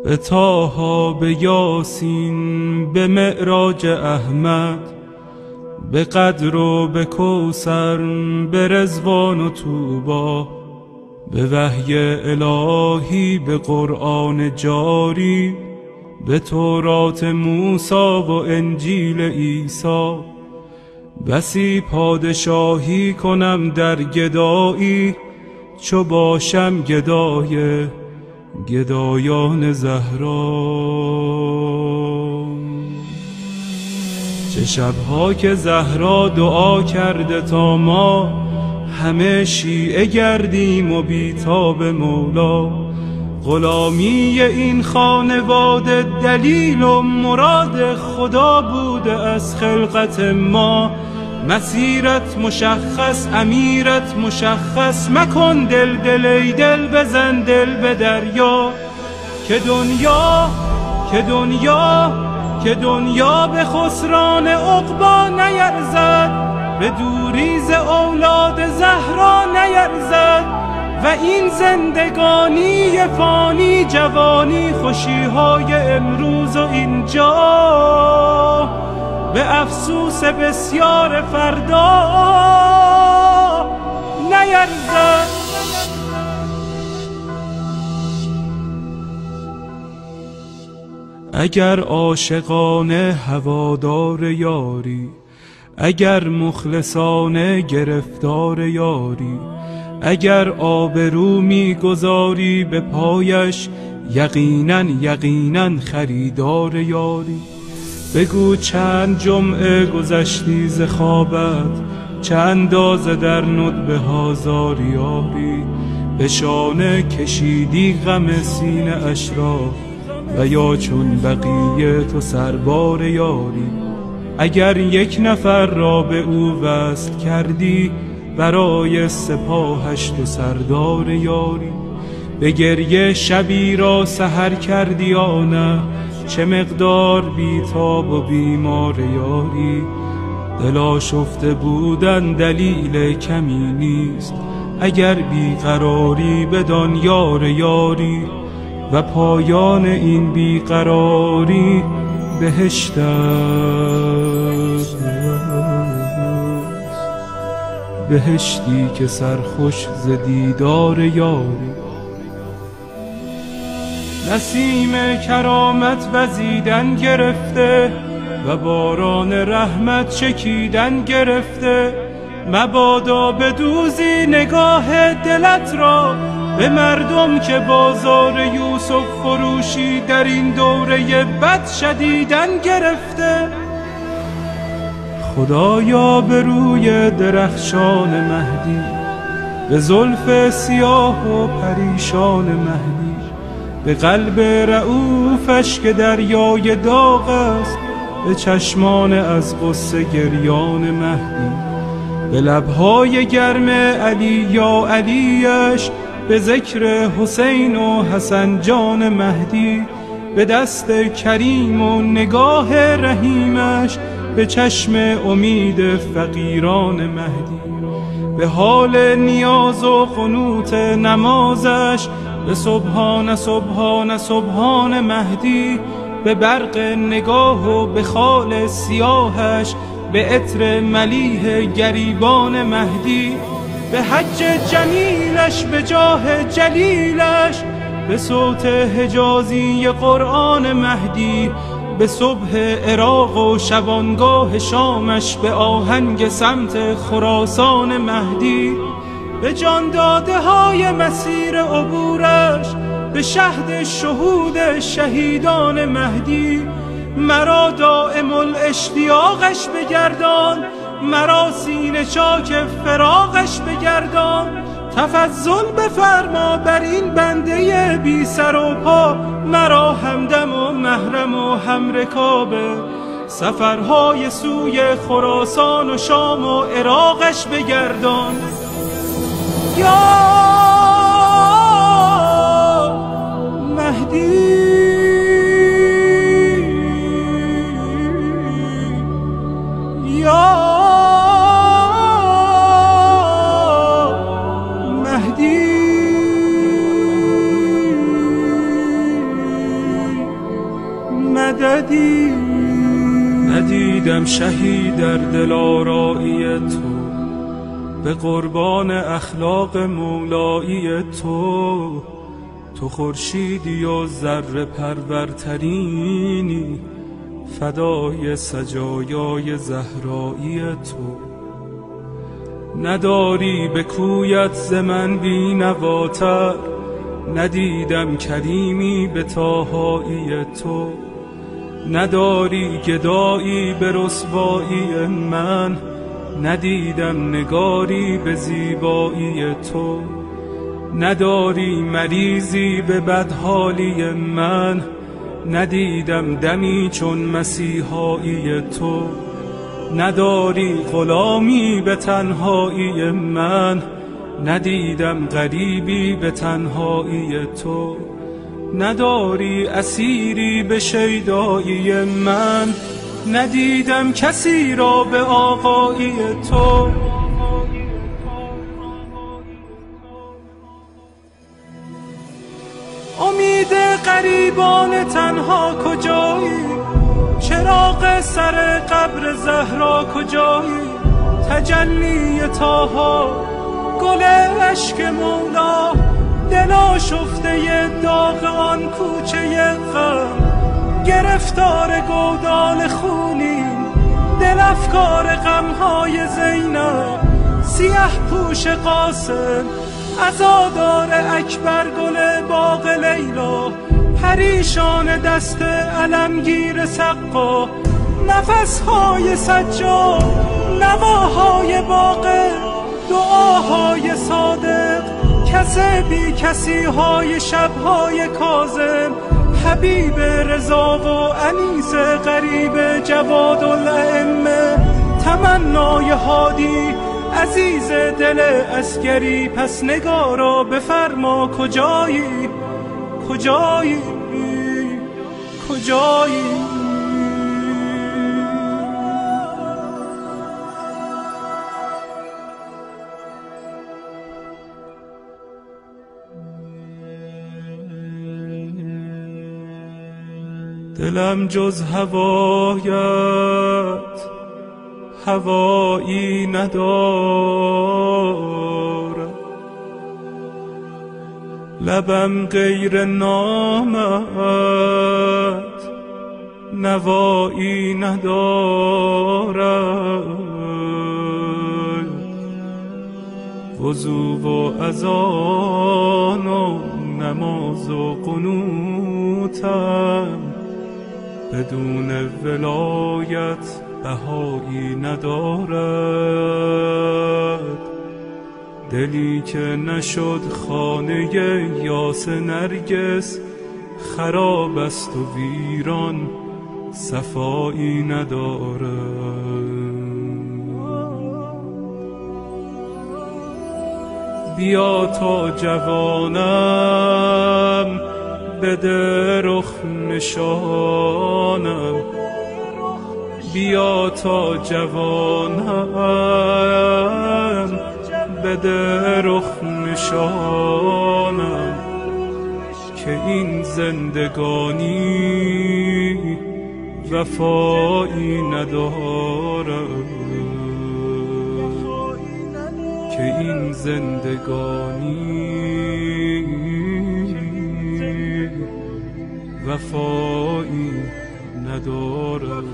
به طه، به یاسین، به معراج احمد، به قدر و به کوثر، به رضوان و طوبی، به وحی الهی، به قرآن جاری، به تورات موسی و انجیل عیسی. بسی پادشاهی کنم در گدایی، چو باشم گدای گدایان زهرا. چه شبها که زهرا دعا کرده تا ما همه شیعه گردیم و بیتاب مولا. غلامی این خانواده دلیل و مراد خدا بوده از خلقت ما. مسیرت مشخص، امیرت مشخص، مکن دل دل ای دل، بزن دل به دریا. که دنیا به خسران عقبی نیرزد، به دوری ز اولاد زهرا نیرزد. و این زندگانی فانی، جوانی، خوشیهای امروز و اینجا، به افسوس بسیار فردا نیرزد. اگر عاشقانه هوادار یاری، اگر مخلصانه گرفتار یاری، اگر آبرو می‌گذاری به پایش، یقیناً خریدار یاری. بگو چند جمعه گذشتی ز خوابت، چه اندازه در ندبه ها زاریاری. به شانه کشیدی غم سینه اش را، و یا چون بقیه تو سربار یاری. اگر یک نفر را به او وصل کردی، برای سپاهش تو سردار یاری. به گریه شبی را سحر کردی یا نه، چه مقدار بیتاب و بیمار یاری. دل آشفته بودن دلیل کمی نیست، اگر بیقراری بدان یار یاری. و پایان این بیقراری بهشت است، بهشتی که سرخوش ز دیدار یاری. نسیم کرامت وزیدن گرفته، و باران رحمت چکیدن گرفته. مبادا بدوزی نگاه دلت را به مردم که بازار یوسف فروشی در این دوره بد شدیدن گرفته. خدایا به روی درخشان مهدی، به زلف سیاه و پریشان مهدی، به قلب رؤوفش که دریای داغ است، به چشمان از غصه گریان مهدی، به لبهای گرم علی یا علیش، به ذکر حسین و حسن جان مهدی، به دست کریم و نگاه رحیمش، به چشم امید فقیران مهدی، به حال نیاز و قنوت نمازش، به سبحان سبحان سبحان مهدی، به برق نگاه و به خال سیاهش، به عطر ملیح گریبان مهدی، به حج جمیلش، به جاه جلیلش، به صوت حجازی قرآن مهدی، به صبح عراق و شبانگاه شامش، به آهنگ سمت خراسان مهدی، به جان داده های مسیر عبورش، به شهد شهود شهیدان مهدی. مرا دائم الاشتیاقش بگردان، مرا سینه چاک فراقش بگردان. تفضل بفرما بر این بنده بی سر و پا، مرا همدم و محرم و همرکابه. سفرهای سوی خراسان و شام و عراقش بگردان. یا مهدی، یا مهدی. میرم شهید در دلارایی تو، به قربان اخلاق مولایی تو. تو خورشیدی و ذره پرورترینی، فدای سجایای زهرایی تو. نداری به کویت ز من بی‌نواتر، ندیدم کریمی به طاهایی تو. نداری گدایی به رسوایی من، ندیدم نگاری به زیبایی تو. نداری مریضی به بدحالی من، ندیدم دمی چون مسیحایی تو. نداری غلامی به تنهایی من، ندیدم غریبی به تنهایی تو. نداری اسیری به شیدایی من، ندیدم کسی را به آقایی تو. امید غریبان تنها کجایی؟ چراغ سر قبر زهرا کجایی؟ تجلی طاها، گل اشک مولا، دل آشفته داغ آن کوچه غم. گرفتار گودال خونیم، دل افکار غمهای زینب. سیه پوش قاسم، عزادار اکبر، گل باغ لیلا. پریشان دست علمگیر سقا، نفسهای سجاد، نواهای باقر، دعاهای صادق. کس بی کسی های شبهای کاظم، حبیب رضا و انیس غریب جواد الائمه. تمنای هادی عزیز دل عسکری، پس نگارا بفرما کجایی؟ کجایی؟ کجایی؟ دلم جز هوایت هوایی ندارد، لبم غیر نامت نوایی ندارد. وضو و اذان و نماز و قنوتم، بدون ولایت بهایی ندارد. دلی که نشد خانه یاس نرگس، خراب است و ویران صفایی ندارد. بیا تا جوانم بده رخ نشانم، بیا تا جوانم بده رخ نشانم. که این زندگانی وفایی ندارد، که این زندگانی وفایی ندارد.